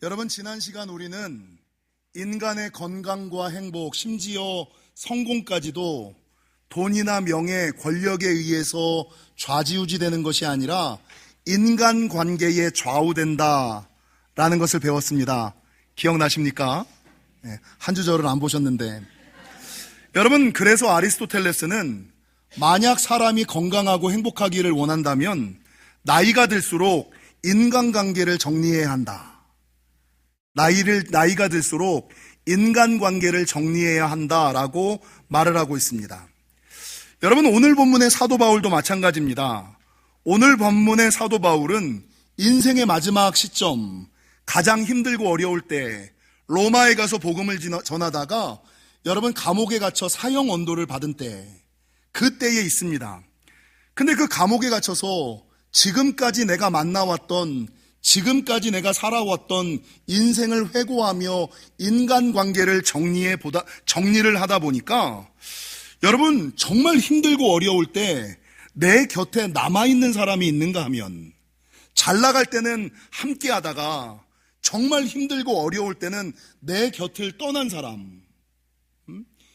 여러분, 지난 시간 우리는 인간의 건강과 행복, 심지어 성공까지도 돈이나 명예, 권력에 의해서 좌지우지되는 것이 아니라 인간관계에 좌우된다라는 것을 배웠습니다. 기억나십니까? 한 주절을 안 보셨는데. 여러분, 그래서 아리스토텔레스는 만약 사람이 건강하고 행복하기를 원한다면 나이가 들수록 인간관계를 정리해야 한다. 나이가 들수록 인간관계를 정리해야 한다라고 말을 하고 있습니다. 여러분, 오늘 본문의 사도 바울도 마찬가지입니다. 오늘 본문의 사도 바울은 인생의 마지막 시점, 가장 힘들고 어려울 때 로마에 가서 복음을 전하다가 여러분 감옥에 갇혀 사형 언도를 받은 때, 그때에 있습니다. 근데 그 감옥에 갇혀서 지금까지 내가 만나왔던, 지금까지 내가 살아왔던 인생을 회고하며 인간관계를 정리를 하다 보니까 여러분, 정말 힘들고 어려울 때 내 곁에 남아있는 사람이 있는가 하면, 잘 나갈 때는 함께 하다가 정말 힘들고 어려울 때는 내 곁을 떠난 사람,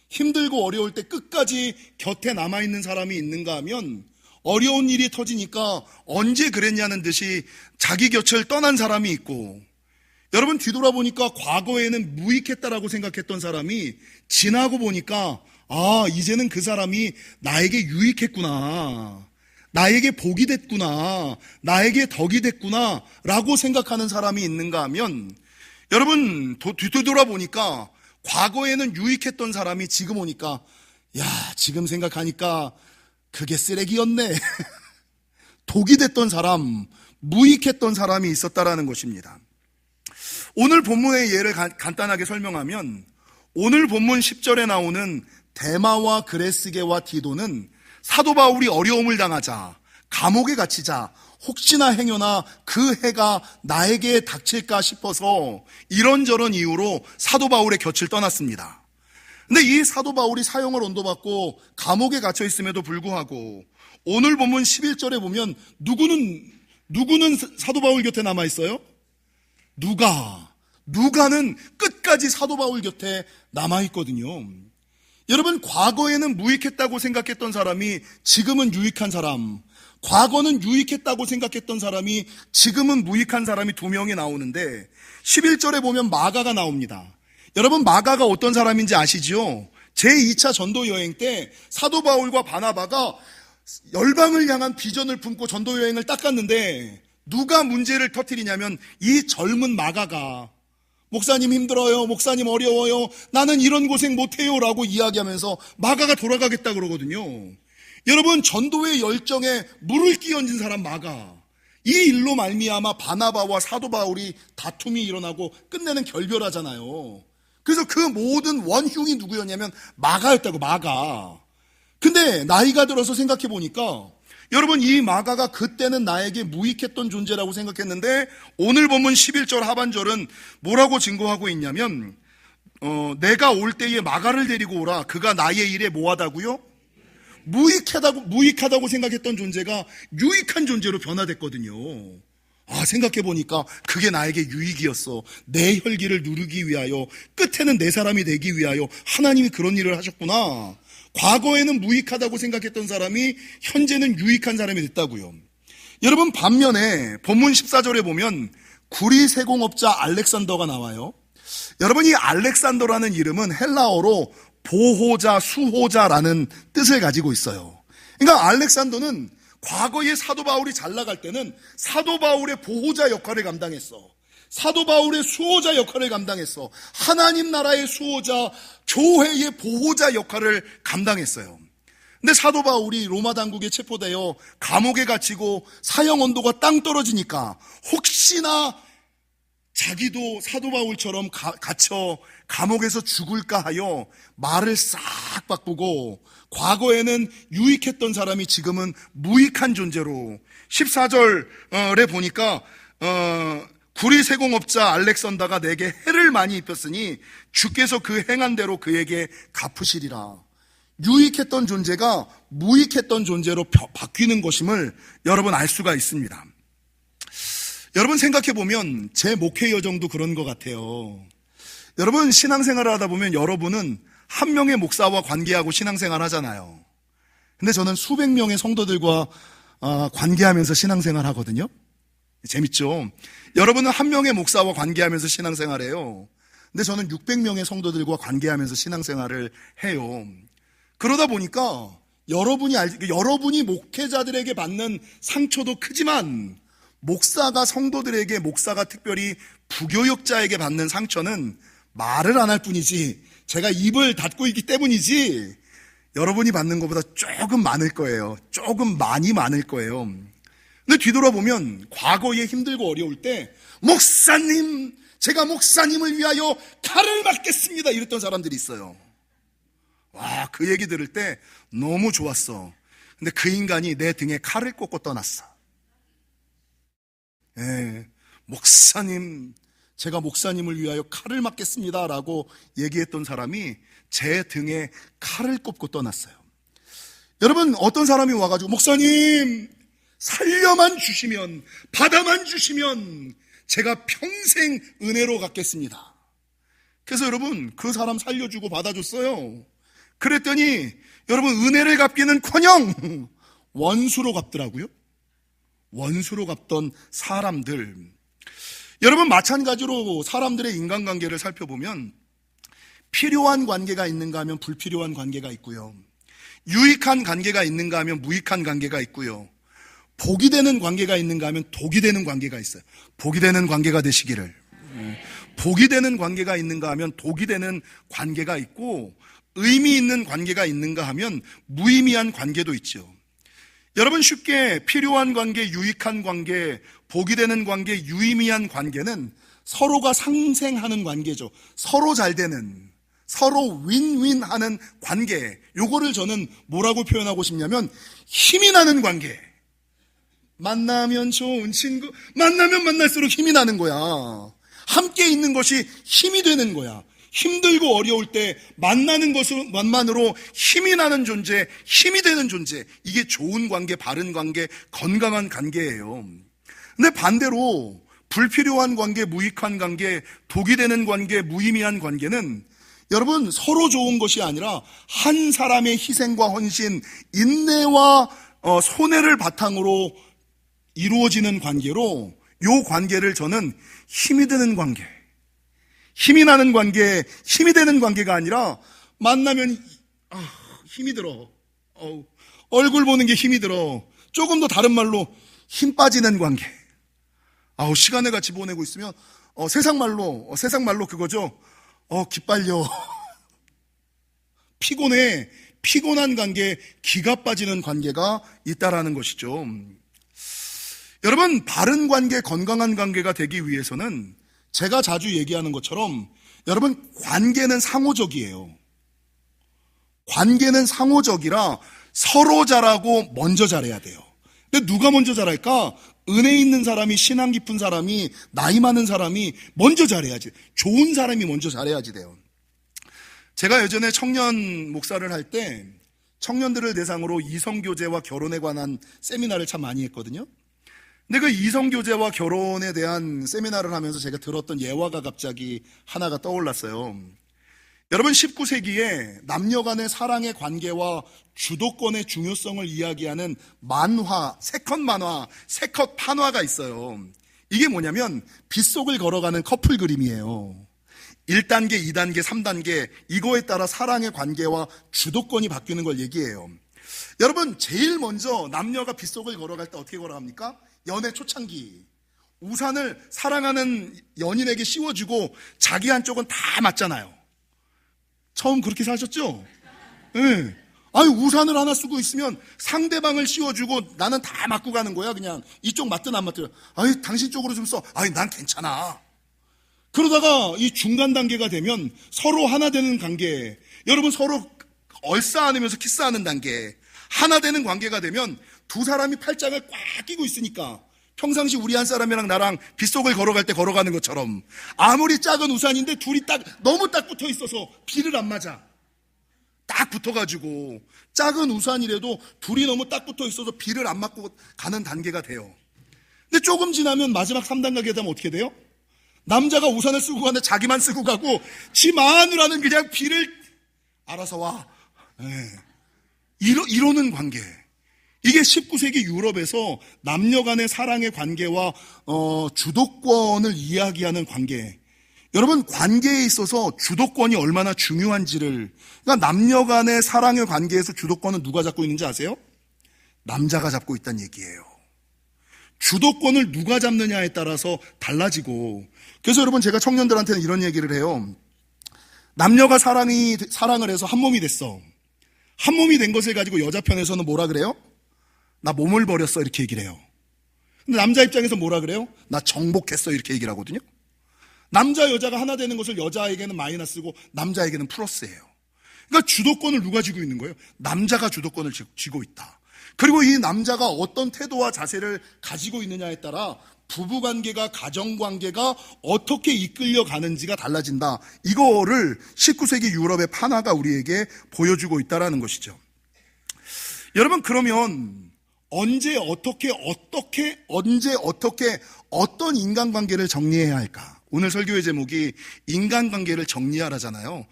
힘들고 어려울 때 끝까지 곁에 남아있는 사람이 있는가 하면, 어려운 일이 터지니까 언제 그랬냐는 듯이 자기 곁을 떠난 사람이 있고, 여러분 뒤돌아보니까 과거에는 무익했다라고 생각했던 사람이 지나고 보니까 이제는 그 사람이 나에게 유익했구나, 나에게 복이 됐구나, 나에게 덕이 됐구나 라고 생각하는 사람이 있는가 하면, 여러분 뒤돌아보니까 과거에는 유익했던 사람이 지금 오니까 지금 생각하니까 그게 쓰레기였네 독이 됐던 사람, 무익했던 사람이 있었다라는 것입니다. 오늘 본문의 예를 간단하게 설명하면, 오늘 본문 10절에 나오는 데마와 그레스게와 디도는 사도 바울이 어려움을 당하자, 감옥에 갇히자, 혹시나 행여나 그 해가 나에게 닥칠까 싶어서 이런저런 이유로 사도 바울의 곁을 떠났습니다. 근데 이 사도 바울이 사형을 언도받고 감옥에 갇혀 있음에도 불구하고 오늘 본문 11절에 보면 누구는 사도 바울 곁에 남아 있어요? 누가는 끝까지 사도 바울 곁에 남아 있거든요. 여러분, 과거에는 무익했다고 생각했던 사람이 지금은 유익한 사람, 과거는 유익했다고 생각했던 사람이 지금은 무익한 사람이 두 명이 나오는데, 11절에 보면 마가가 나옵니다. 여러분, 마가가 어떤 사람인지 아시죠? 제2차 전도 여행 때 사도 바울과 바나바가 열방을 향한 비전을 품고 전도 여행을 딱 갔는데, 누가 문제를 터뜨리냐면 이 젊은 마가가 목사님 힘들어요, 목사님 어려워요, 나는 이런 고생 못해요 라고 이야기하면서 마가가 돌아가겠다 그러거든요. 여러분, 전도의 열정에 물을 끼얹은 사람 마가, 이 일로 말미암아 바나바와 사도 바울이 다툼이 일어나고 끝내는 결별하잖아요. 그래서 그 모든 원흉이 누구였냐면 마가였다고, 마가. 근데 나이가 들어서 생각해 보니까 여러분, 이 마가가 그때는 나에게 무익했던 존재라고 생각했는데 오늘 본문 11절 하반절은 뭐라고 증거하고 있냐면, 내가 올 때에 마가를 데리고 오라, 그가 나의 일에 뭐하다고요? 무익하다고 생각했던 존재가 유익한 존재로 변화됐거든요. 생각해 보니까 그게 나에게 유익이었어. 내 혈기를 누르기 위하여, 끝에는 내 사람이 되기 위하여 하나님이 그런 일을 하셨구나. 과거에는 무익하다고 생각했던 사람이 현재는 유익한 사람이 됐다고요. 여러분, 반면에 본문 14절에 보면 구리세공업자 알렉산더가 나와요. 여러분, 이 알렉산더라는 이름은 헬라어로 보호자, 수호자라는 뜻을 가지고 있어요. 그러니까 알렉산더는 과거에 사도 바울이 잘 나갈 때는 사도 바울의 보호자 역할을 감당했어. 사도 바울의 수호자 역할을 감당했어. 하나님 나라의 수호자, 교회의 보호자 역할을 감당했어요. 근데 사도 바울이 로마 당국에 체포되어 감옥에 갇히고 사형 언도가 땅 떨어지니까 혹시나 자기도 사도 바울처럼 갇혀 감옥에서 죽을까 하여 말을 싹 바꾸고, 과거에는 유익했던 사람이 지금은 무익한 존재로, 14절에 보니까 구리세공업자 알렉산더가 내게 해를 많이 입혔으니 주께서 그 행한 대로 그에게 갚으시리라. 유익했던 존재가 무익했던 존재로 바뀌는 것임을 여러분 알 수가 있습니다. 여러분 생각해보면 제 목회 여정도 그런 것 같아요. 여러분 신앙생활을 하다 보면 여러분은 한 명의 목사와 관계하고 신앙생활 하잖아요. 근데 저는 수백 명의 성도들과 관계하면서 신앙생활 하거든요. 재밌죠? 여러분은 한 명의 목사와 관계하면서 신앙생활해요. 근데 저는 600명의 성도들과 관계하면서 신앙생활을 해요. 그러다 보니까 여러분이 목회자들에게 받는 상처도 크지만 목사가 특별히 부교육자에게 받는 상처는 말을 안 할 뿐이지, 제가 입을 닫고 있기 때문이지 여러분이 받는 것보다 조금 많을 거예요. 조금 많이 많을 거예요. 근데 뒤돌아보면 과거에 힘들고 어려울 때 목사님, 제가 목사님을 위하여 칼을 맞겠습니다 이랬던 사람들이 있어요. 와, 그 얘기 들을 때 너무 좋았어. 근데 그 인간이 내 등에 칼을 꽂고 떠났어. 목사님, 제가 목사님을 위하여 칼을 맞겠습니다 라고 얘기했던 사람이 제 등에 칼을 꽂고 떠났어요. 여러분, 어떤 사람이 와가지고 목사님 살려만 주시면, 받아만 주시면 제가 평생 은혜로 갚겠습니다. 그래서 여러분 그 사람 살려주고 받아줬어요. 그랬더니 여러분 은혜를 갚기는커녕 원수로 갚더라고요. 원수로 갚던 사람들. 여러분 마찬가지로 사람들의 인간관계를 살펴보면 필요한 관계가 있는가 하면 불필요한 관계가 있고요. 유익한 관계가 있는가 하면 무익한 관계가 있고요. 복이 되는 관계가 있는가 하면 독이 되는 관계가 있어요. 복이 되는 관계가 되시기를. 복이 되는 관계가 있는가 하면 독이 되는 관계가 있고, 의미 있는 관계가 있는가 하면 무의미한 관계도 있죠. 여러분 쉽게 필요한 관계, 유익한 관계, 복이 되는 관계, 유의미한 관계는 서로가 상생하는 관계죠. 서로 잘 되는, 서로 윈윈하는 관계. 요거를 저는 뭐라고 표현하고 싶냐면 힘이 나는 관계. 만나면 좋은 친구, 만나면 만날수록 힘이 나는 거야. 함께 있는 것이 힘이 되는 거야. 힘들고 어려울 때 만나는 것만으로 힘이 나는 존재, 힘이 되는 존재. 이게 좋은 관계, 바른 관계, 건강한 관계예요. 근데 반대로 불필요한 관계, 무익한 관계, 독이 되는 관계, 무의미한 관계는 여러분 서로 좋은 것이 아니라 한 사람의 희생과 헌신, 인내와 손해를 바탕으로 이루어지는 관계로, 요 관계를 저는 힘이 되는 관계, 힘이 나는 관계, 힘이 되는 관계가 아니라 만나면 힘이 들어, 얼굴 보는 게 힘이 들어, 조금 더 다른 말로 힘 빠지는 관계. 시간을 같이 보내고 있으면 세상 말로 그거죠. 기빨려. 피곤한 관계, 기가 빠지는 관계가 있다라는 것이죠. 여러분, 바른 관계, 건강한 관계가 되기 위해서는 제가 자주 얘기하는 것처럼 여러분, 관계는 상호적이에요. 관계는 상호적이라 서로 잘하고 먼저 잘해야 돼요. 근데 누가 먼저 잘할까? 은혜 있는 사람이, 신앙 깊은 사람이, 나이 많은 사람이 먼저 잘해야지. 좋은 사람이 먼저 잘해야지 돼요. 제가 예전에 청년 목사를 할 때 청년들을 대상으로 이성교제와 결혼에 관한 세미나를 참 많이 했거든요. 근데 그 이성교제와 결혼에 대한 세미나를 하면서 제가 들었던 예화가 갑자기 하나가 떠올랐어요. 여러분 19세기에 남녀 간의 사랑의 관계와 주도권의 중요성을 이야기하는 만화, 세컷 판화가 있어요. 이게 뭐냐면 빗속을 걸어가는 커플 그림이에요. 1단계, 2단계, 3단계 이거에 따라 사랑의 관계와 주도권이 바뀌는 걸 얘기해요. 여러분 제일 먼저 남녀가 빗속을 걸어갈 때 어떻게 걸어갑니까? 연애 초창기 우산을 사랑하는 연인에게 씌워주고 자기 한쪽은 다 맞잖아요. 처음 그렇게 사셨죠? 네. 우산을 하나 쓰고 있으면 상대방을 씌워주고 나는 다 맞고 가는 거야. 그냥 이쪽 맞든 안 맞든. 당신 쪽으로 좀 써. 난 괜찮아. 그러다가 이 중간 단계가 되면 서로 하나 되는 관계, 여러분 서로 얼싸 안으면서 키스하는 단계, 하나 되는 관계가 되면 두 사람이 팔짱을 꽉 끼고 있으니까 평상시 우리 한 사람이랑 나랑 빗속을 걸어갈 때 걸어가는 것처럼 아무리 작은 우산인데 둘이 너무 딱 붙어 있어서 비를 안 맞아. 딱 붙어가지고 작은 우산이라도 둘이 너무 딱 붙어 있어서 비를 안 맞고 가는 단계가 돼요. 근데 조금 지나면 마지막 3단 가게 되면 어떻게 돼요? 남자가 우산을 쓰고 가는데 자기만 쓰고 가고 지 마누라는 그냥 비를 알아서 와. 이러는 관계. 이게 19세기 유럽에서 남녀 간의 사랑의 관계와 주도권을 이야기하는 관계. 여러분, 관계에 있어서 주도권이 얼마나 중요한지를, 그러니까 남녀 간의 사랑의 관계에서 주도권은 누가 잡고 있는지 아세요? 남자가 잡고 있다는 얘기예요. 주도권을 누가 잡느냐에 따라서 달라지고, 그래서 여러분, 제가 청년들한테는 이런 얘기를 해요. 남녀가 사랑을 해서 한 몸이 됐어. 한 몸이 된 것을 가지고 여자 편에서는 뭐라 그래요? 나 몸을 버렸어, 이렇게 얘기를 해요. 근데 남자 입장에서 뭐라 그래요? 나 정복했어, 이렇게 얘기를 하거든요. 남자 여자가 하나 되는 것을 여자에게는 마이너스고 남자에게는 플러스예요. 그러니까 주도권을 누가 쥐고 있는 거예요? 남자가 주도권을 쥐고 있다. 그리고 이 남자가 어떤 태도와 자세를 가지고 있느냐에 따라 부부관계가, 가정관계가 어떻게 이끌려 가는지가 달라진다. 이거를 19세기 유럽의 판화가 우리에게 보여주고 있다는 것이죠. 여러분, 그러면 언제 어떻게 어떤 인간관계를 정리해야 할까? 오늘 설교의 제목이 인간관계를 정리하라잖아요.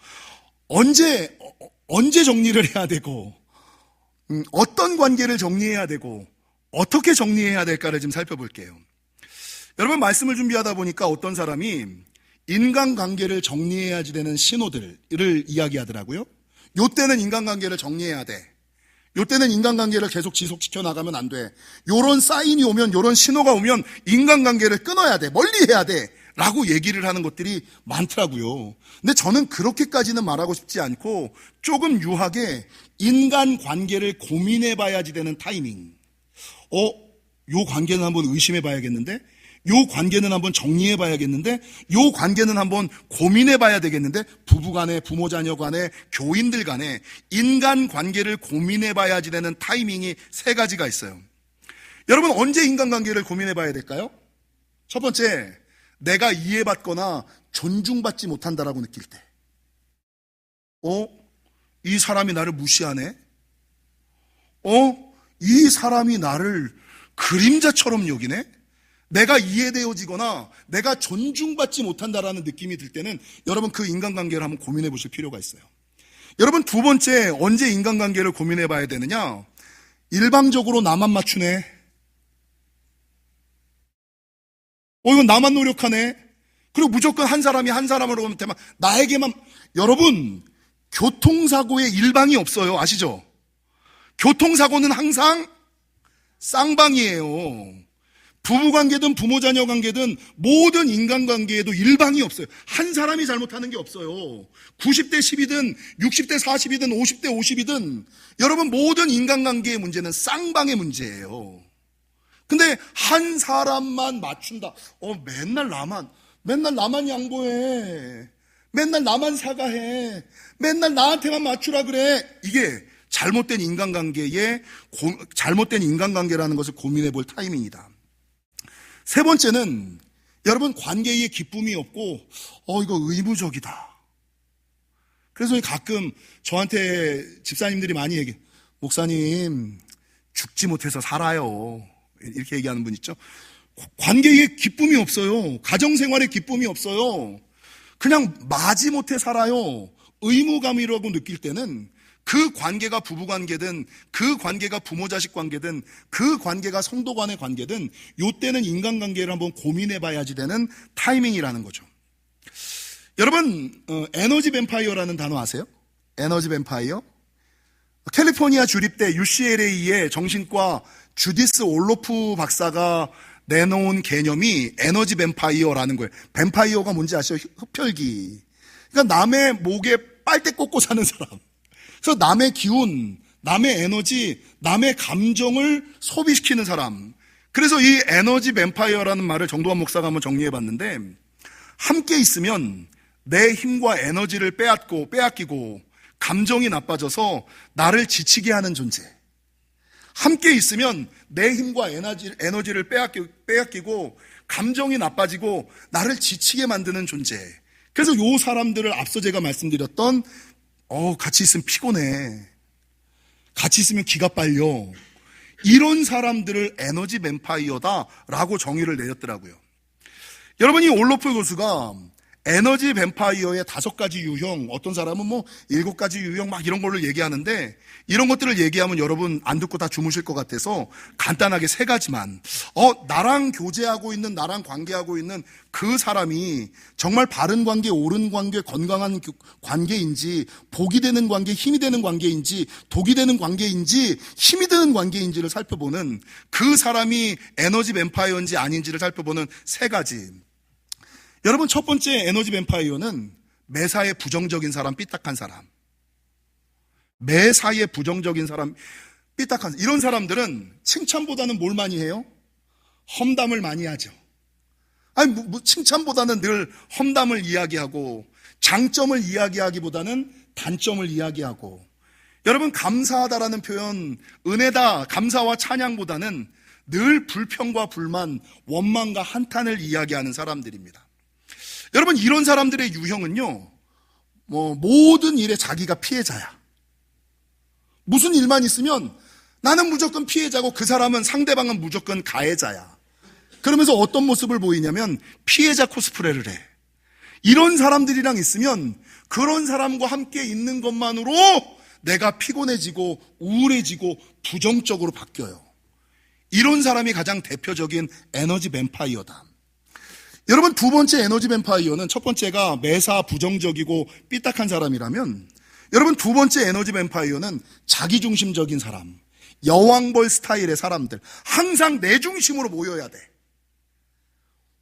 언제 정리를 해야 되고, 어떤 관계를 정리해야 되고, 어떻게 정리해야 될까를 좀 살펴볼게요. 여러분, 말씀을 준비하다 보니까 어떤 사람이 인간관계를 정리해야지 되는 신호들을 이야기하더라고요. 요때는 인간관계를 정리해야 돼. 요때는 인간관계를 계속 지속시켜 나가면 안 돼. 요런 사인이 오면, 요런 신호가 오면 인간관계를 끊어야 돼. 멀리 해야 돼. 라고 얘기를 하는 것들이 많더라고요. 근데 저는 그렇게까지는 말하고 싶지 않고 조금 유하게 인간관계를 고민해 봐야지 되는 타이밍. 요 관계는 한번 의심해 봐야겠는데? 요 관계는 한번 정리해 봐야겠는데? 요 관계는 한번 고민해 봐야 되겠는데? 부부 간에, 부모 자녀 간에, 교인들 간에 인간관계를 고민해 봐야지 되는 타이밍이 3가지가 있어요. 여러분, 언제 인간관계를 고민해 봐야 될까요? 첫 번째, 내가 이해받거나 존중받지 못한다라고 느낄 때. 이 사람이 나를 무시하네? 이 사람이 나를 그림자처럼 여기네? 내가 이해되어지거나 내가 존중받지 못한다라는 느낌이 들 때는 여러분, 그 인간관계를 한번 고민해 보실 필요가 있어요. 여러분, 두 번째, 언제 인간관계를 고민해 봐야 되느냐? 일방적으로 나만 맞추네. 이건 나만 노력하네. 그리고 무조건 한 사람이 한 사람으로 오면 대만 나에게만. 여러분, 교통사고에 일방이 없어요. 아시죠? 교통사고는 항상 쌍방이에요. 부부관계든 부모자녀 관계든 모든 인간관계에도 일방이 없어요. 한 사람이 잘못하는 게 없어요. 90대 10이든 60대 40이든 50대 50이든 여러분, 모든 인간관계의 문제는 쌍방의 문제예요. 근데 한 사람만 맞춘다. 맨날 나만 양보해. 맨날 나만 사과해. 맨날 나한테만 맞추라 그래. 이게 잘못된 인간관계라는 것을 고민해 볼 타이밍이다. 3번째는 여러분, 관계에 기쁨이 없고 이거 의무적이다. 그래서 가끔 저한테 집사님들이 많이 얘기해. 목사님, 죽지 못해서 살아요. 이렇게 얘기하는 분 있죠. 관계에 기쁨이 없어요. 가정생활에 기쁨이 없어요. 그냥 마지못해 살아요. 의무감이라고 느낄 때는 그 관계가 부부관계든 그 관계가 부모자식 관계든 그 관계가 성도 간의 관계든 요때는 인간관계를 한번 고민해 봐야지 되는 타이밍이라는 거죠. 여러분, 에너지 뱀파이어라는 단어 아세요? 에너지 뱀파이어? 캘리포니아 주립대 UCLA의 정신과 주디스 올로프 박사가 내놓은 개념이 에너지 뱀파이어라는 거예요. 뱀파이어가 뭔지 아시죠? 흡혈귀. 그러니까 남의 목에 빨대 꽂고 사는 사람. 그래서 남의 기운, 남의 에너지, 남의 감정을 소비시키는 사람. 그래서 이 에너지 뱀파이어라는 말을 정도환 목사가 한번 정리해 봤는데, 함께 있으면 내 힘과 에너지를 빼앗기고 감정이 나빠져서 나를 지치게 하는 존재. 함께 있으면 내 힘과 에너지를 빼앗기고 감정이 나빠지고 나를 지치게 만드는 존재. 그래서 요 사람들을 앞서 제가 말씀드렸던 같이 있으면 피곤해. 같이 있으면 기가 빨려. 이런 사람들을 에너지 뱀파이어다라고 정의를 내렸더라고요. 여러분, 이 올로프 교수가 에너지 뱀파이어의 5가지 유형, 어떤 사람은 7가지 유형 막 이런 걸로 얘기하는데, 이런 것들을 얘기하면 여러분 안 듣고 다 주무실 것 같아서 간단하게 3가지만, 나랑 교제하고 있는, 나랑 관계하고 있는 그 사람이 정말 바른 관계, 옳은 관계, 건강한 관계인지, 복이 되는 관계, 힘이 되는 관계인지, 독이 되는 관계인지, 힘이 드는 관계인지를 살펴보는, 그 사람이 에너지 뱀파이어인지 아닌지를 살펴보는 3가지. 여러분, 첫 번째 에너지 뱀파이어는 매사에 부정적인 사람, 삐딱한 사람. 매사에 부정적인 사람, 삐딱한 사람. 이런 사람들은 칭찬보다는 뭘 많이 해요? 험담을 많이 하죠. 아니, 칭찬보다는 늘 험담을 이야기하고, 장점을 이야기하기보다는 단점을 이야기하고. 여러분, 감사하다라는 표현, 은혜다, 감사와 찬양보다는 늘 불평과 불만, 원망과 한탄을 이야기하는 사람들입니다. 여러분, 이런 사람들의 유형은요, 모든 일에 자기가 피해자야. 무슨 일만 있으면 나는 무조건 피해자고 그 사람은, 상대방은 무조건 가해자야. 그러면서 어떤 모습을 보이냐면 피해자 코스프레를 해. 이런 사람들이랑 있으면 그런 사람과 함께 있는 것만으로 내가 피곤해지고 우울해지고 부정적으로 바뀌어요. 이런 사람이 가장 대표적인 에너지 뱀파이어다. 여러분, 2번째 에너지 뱀파이어는, 첫 번째가 매사 부정적이고 삐딱한 사람이라면, 여러분 2번째 에너지 뱀파이어는 자기중심적인 사람, 여왕벌 스타일의 사람들. 항상 내 중심으로 모여야 돼.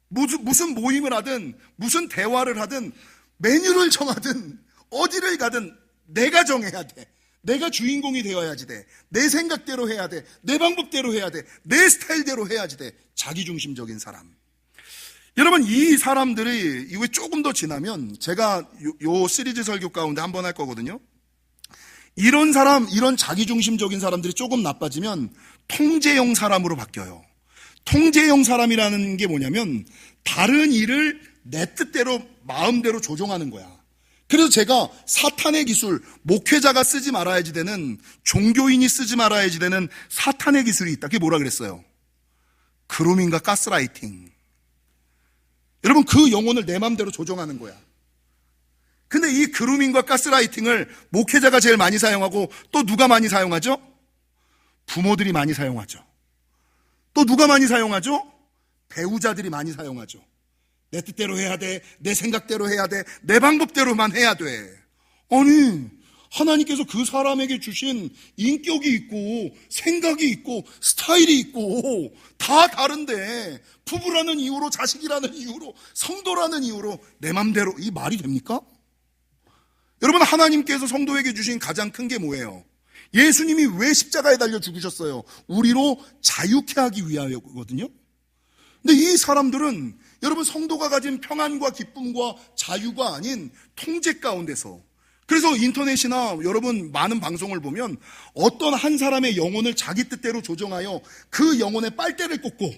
무슨 모임을 하든, 무슨 대화를 하든, 메뉴를 정하든, 어디를 가든 내가 정해야 돼. 내가 주인공이 되어야지 돼. 내 생각대로 해야 돼. 내 방법대로 해야 돼. 내 스타일대로 해야지 돼. 자기중심적인 사람. 여러분, 이 사람들이 이후에 조금 더 지나면 제가 요 시리즈 설교 가운데 한번 할 거거든요. 이런 사람, 이런 자기중심적인 사람들이 조금 나빠지면 통제형 사람으로 바뀌어요. 통제형 사람이라는 게 뭐냐면 다른 일을 내 뜻대로, 마음대로 조종하는 거야. 그래서 제가 사탄의 기술, 목회자가 쓰지 말아야지 되는, 종교인이 쓰지 말아야지 되는 사탄의 기술이 있다. 그게 뭐라 그랬어요? 그루밍과 가스라이팅. 여러분, 그 영혼을 내 마음대로 조종하는 거야. 근데 이 그루밍과 가스라이팅을 목회자가 제일 많이 사용하고, 또 누가 많이 사용하죠? 부모들이 많이 사용하죠. 또 누가 많이 사용하죠? 배우자들이 많이 사용하죠. 내 뜻대로 해야 돼, 내 생각대로 해야 돼, 내 방법대로만 해야 돼. 아니, 하나님께서 그 사람에게 주신 인격이 있고 생각이 있고 스타일이 있고 다 다른데, 부부라는 이유로, 자식이라는 이유로, 성도라는 이유로 내 맘대로, 이 말이 됩니까? 여러분, 하나님께서 성도에게 주신 가장 큰 게 뭐예요? 예수님이 왜 십자가에 달려 죽으셨어요? 우리로 자유케 하기 위하여거든요. 근데 이 사람들은 여러분, 성도가 가진 평안과 기쁨과 자유가 아닌 통제 가운데서, 그래서 인터넷이나 여러분 많은 방송을 보면 어떤 한 사람의 영혼을 자기 뜻대로 조정하여 그 영혼의 빨대를 꽂고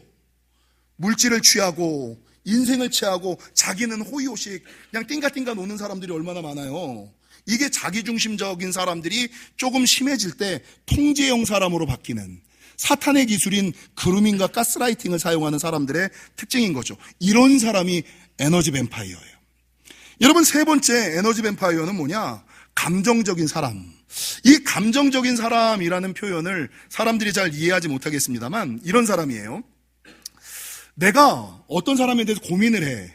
물질을 취하고 인생을 취하고 자기는 호의호식 그냥 띵가띵가 노는 사람들이 얼마나 많아요. 이게 자기중심적인 사람들이 조금 심해질 때 통제형 사람으로 바뀌는, 사탄의 기술인 그루밍과 가스라이팅을 사용하는 사람들의 특징인 거죠. 이런 사람이 에너지 뱀파이어예요. 여러분, 3번째 에너지 뱀파이어는 뭐냐? 감정적인 사람. 이 감정적인 사람이라는 표현을 사람들이 잘 이해하지 못하겠습니다만, 이런 사람이에요. 내가 어떤 사람에 대해서 고민을 해.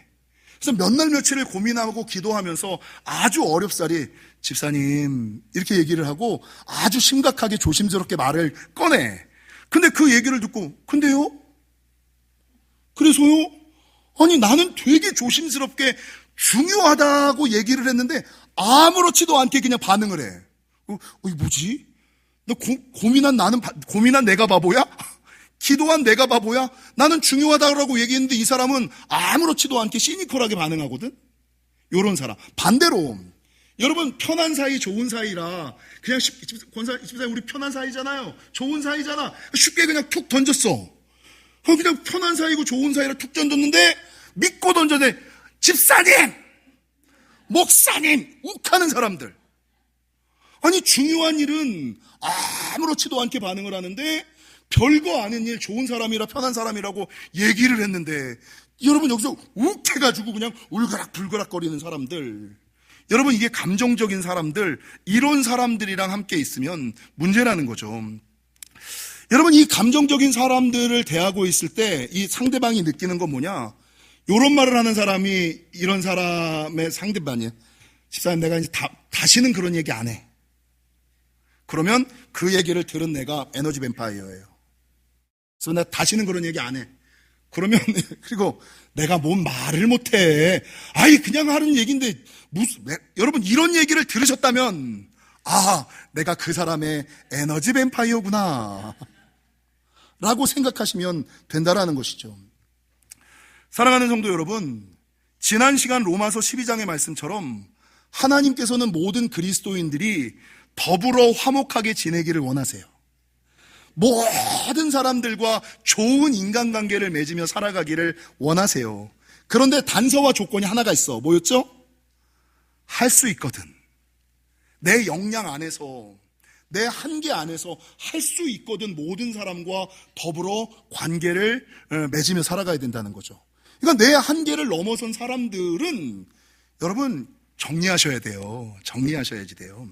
그래서 몇 날 며칠을 고민하고 기도하면서 아주 어렵사리, 집사님, 이렇게 얘기를 하고 아주 심각하게 조심스럽게 말을 꺼내. 근데 그 얘기를 듣고, 근데요? 그래서요? 아니, 나는 되게 조심스럽게 중요하다고 얘기를 했는데 아무렇지도 않게 그냥 반응을 해. 이게 뭐지? 고민한 내가 바보야? 기도한 내가 바보야? 나는 중요하다고 얘기했는데 이 사람은 아무렇지도 않게 시니컬하게 반응하거든? 요런 사람. 반대로, 여러분, 편한 사이, 좋은 사이라, 그냥 집사님, 우리 편한 사이잖아요. 좋은 사이잖아. 쉽게 그냥 툭 던졌어. 그냥 편한 사이고 좋은 사이라 툭 던졌는데 믿고 던졌는데, 집사님, 목사님, 욱하는 사람들. 아니, 중요한 일은 아무렇지도 않게 반응을 하는데 별거 아닌 일, 좋은 사람이라 편한 사람이라고 얘기를 했는데 여러분 여기서 욱해가지고 그냥 울그락불그락 거리는 사람들, 여러분 이게 감정적인 사람들, 이런 사람들이랑 함께 있으면 문제라는 거죠. 여러분 이 감정적인 사람들을 대하고 있을 때 이 상대방이 느끼는 건 뭐냐, 이런 말을 하는 사람이 이런 사람의 상대방이에요. 집사님 내가 이제 다시는 그런 얘기 안 해. 그러면 그 얘기를 들은 내가 에너지 뱀파이어예요. 그래서 내가 다시는 그런 얘기 안 해. 그러면 그리고 내가 뭔 말을 못해. 아이 그냥 하는 얘기인데 여러분 이런 얘기를 들으셨다면 내가 그 사람의 에너지 뱀파이어구나 라고 생각하시면 된다라는 것이죠. 사랑하는 성도 여러분, 지난 시간 로마서 12장의 말씀처럼 하나님께서는 모든 그리스도인들이 더불어 화목하게 지내기를 원하세요. 모든 사람들과 좋은 인간관계를 맺으며 살아가기를 원하세요. 그런데 단서와 조건이 하나가 있어. 뭐였죠? 할 수 있거든. 내 역량 안에서, 내 한계 안에서 할 수 있거든. 모든 사람과 더불어 관계를 맺으며 살아가야 된다는 거죠. 그러니까 내 한계를 넘어선 사람들은 여러분 정리하셔야 돼요. 정리하셔야지 돼요.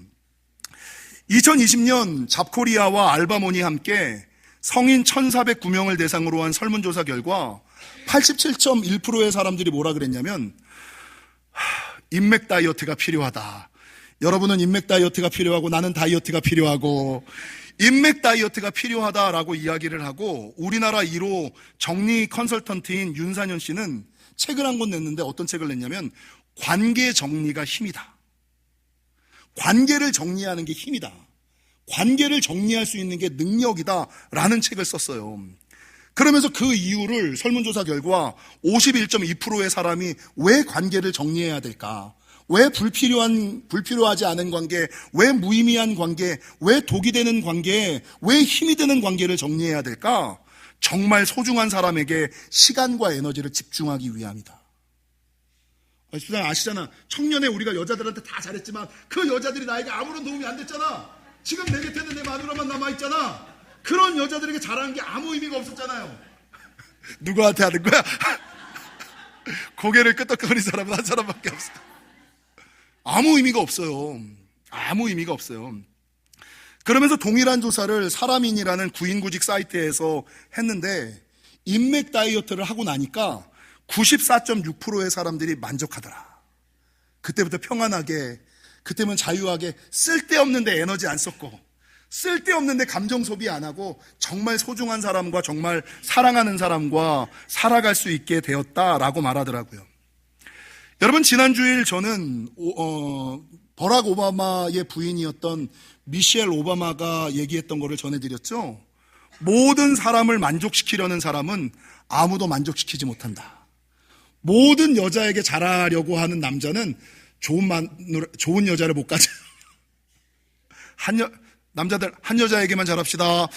2020년 잡코리아와 알바몬이 함께 성인 1,409명을 대상으로 한 설문조사 결과 87.1%의 사람들이 뭐라 그랬냐면 인맥 다이어트가 필요하다. 여러분은 인맥 다이어트가 필요하고 나는 다이어트가 필요하고 인맥 다이어트가 필요하다라고 이야기를 하고, 우리나라 1호 정리 컨설턴트인 윤산현 씨는 책을 한 권 냈는데 어떤 책을 냈냐면 관계 정리가 힘이다. 관계를 정리하는 게 힘이다. 관계를 정리할 수 있는 게 능력이다 라는 책을 썼어요. 그러면서 그 이유를 설문조사 결과 51.2%의 사람이 왜 관계를 정리해야 될까? 왜 불필요하지 않은 관계, 왜 무의미한 관계, 왜 독이 되는 관계, 왜 힘이 드는 관계를 정리해야 될까? 정말 소중한 사람에게 시간과 에너지를 집중하기 위함이다. 아시잖아. 청년에 우리가 여자들한테 다 잘했지만 그 여자들이 나에게 아무런 도움이 안 됐잖아. 지금 내 곁에는 내 마누라만 남아있잖아. 그런 여자들에게 잘하는 게 아무 의미가 없었잖아요. 누구한테 하는 거야? 고개를 끄덕거리는 사람은 한 사람밖에 없어. 아무 의미가 없어요. 아무 의미가 없어요. 그러면서 동일한 조사를 사람인이라는 구인구직 사이트에서 했는데 인맥 다이어트를 하고 나니까 94.6%의 사람들이 만족하더라. 그때부터 평안하게, 그때면 자유하게, 쓸데없는데 에너지 안 썼고 쓸데없는데 감정 소비 안 하고 정말 소중한 사람과 정말 사랑하는 사람과 살아갈 수 있게 되었다라고 말하더라고요. 여러분 지난주일 저는 버락 오바마의 부인이었던 미셸 오바마가 얘기했던 거를 전해드렸죠. 모든 사람을 만족시키려는 사람은 아무도 만족시키지 못한다. 모든 여자에게 잘하려고 하는 남자는 좋은 여자를 못 가져. 남자들 한 여자에게만 잘합시다.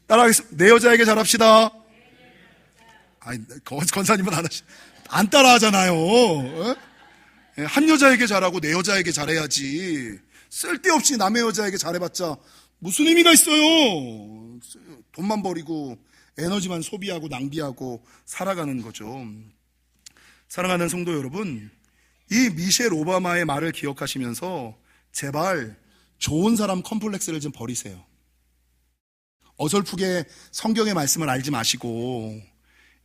따라하겠습니다. 내 여자에게 잘합시다. 권사님은 안 따라하잖아요. 한 여자에게 잘하고 내 여자에게 잘해야지. 쓸데없이 남의 여자에게 잘해봤자 무슨 의미가 있어요. 돈만 버리고 에너지만 소비하고 낭비하고 살아가는 거죠. 사랑하는 성도 여러분, 이 미셸 오바마의 말을 기억하시면서 제발 좋은 사람 컴플렉스를 좀 버리세요. 어설프게 성경의 말씀을 알지 마시고,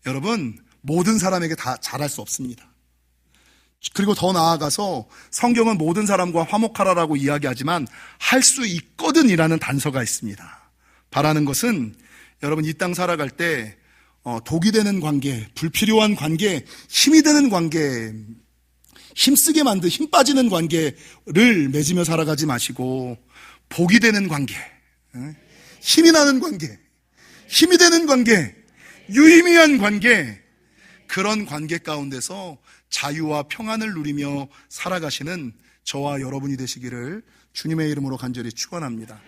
여러분 모든 사람에게 다 잘할 수 없습니다. 그리고 더 나아가서 성경은 모든 사람과 화목하라라고 이야기하지만 할 수 있거든 이라는 단서가 있습니다. 바라는 것은 여러분 이 땅 살아갈 때 독이 되는 관계, 불필요한 관계, 힘이 되는 관계, 힘쓰게 만든 힘 빠지는 관계를 맺으며 살아가지 마시고 복이 되는 관계, 힘이 나는 관계, 힘이 되는 관계, 유의미한 관계, 그런 관계 가운데서 자유와 평안을 누리며 살아가시는 저와 여러분이 되시기를 주님의 이름으로 간절히 축원합니다.